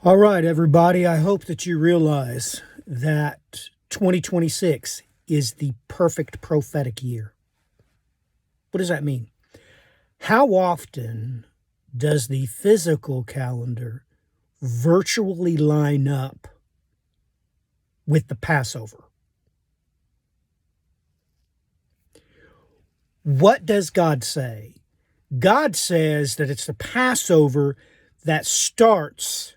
All right, everybody, I hope that you realize that 2026 is the perfect prophetic year. What does that mean? How often does the physical calendar virtually line up with the Passover? What does God say? God says that it's the Passover that starts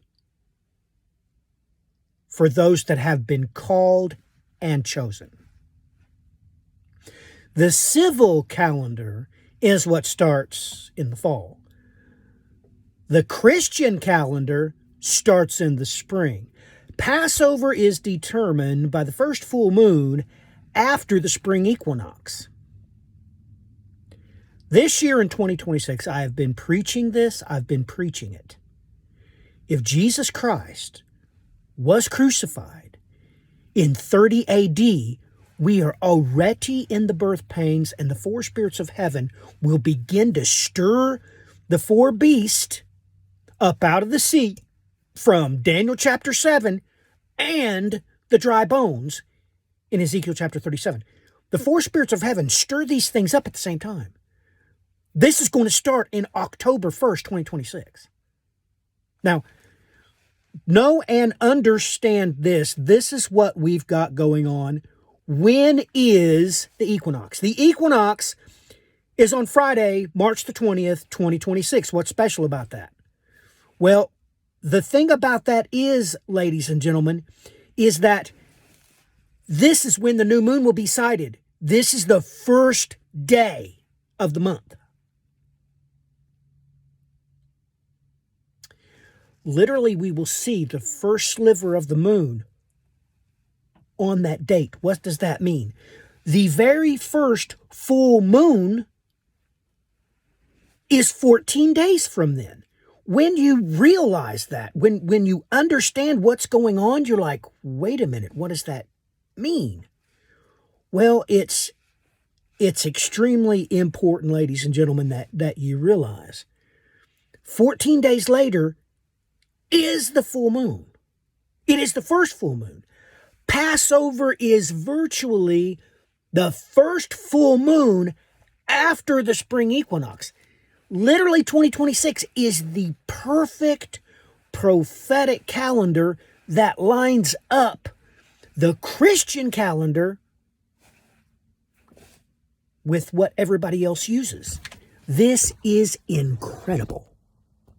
for those that have been called and chosen. The civil calendar is what starts in the fall. The Christian calendar starts in the spring. Passover is determined by the first full moon after the spring equinox. This year in 2026, I have been preaching this, I've been preaching it. If Jesus Christ was crucified in 30 AD, we are already in the birth pains, and the four spirits of heaven will begin to stir the four beasts up out of the sea from Daniel chapter 7 and the dry bones in Ezekiel chapter 37. The four spirits of heaven stir these things up at the same time. This is going to start in October 1st, 2026. Now, know and understand this. This is what we've got going on. When is the equinox? The equinox is on Friday, March the 20th, 2026. What's special about that? Well, the thing about that is, ladies and gentlemen, is that this is when the new moon will be sighted. This is the first day of the month. Literally, we will see the first sliver of the moon on that date. What does that mean? The very first full moon is 14 days from then. When you realize that, when you understand what's going on, you're like, wait a minute, what does that mean? Well, it's extremely important, ladies and gentlemen, that you realize. 14 days later is the full moon. It is the first full moon. Passover is virtually the first full moon after the spring equinox. Literally, 2026 is the perfect prophetic calendar that lines up the Christian calendar with what everybody else uses. This is incredible.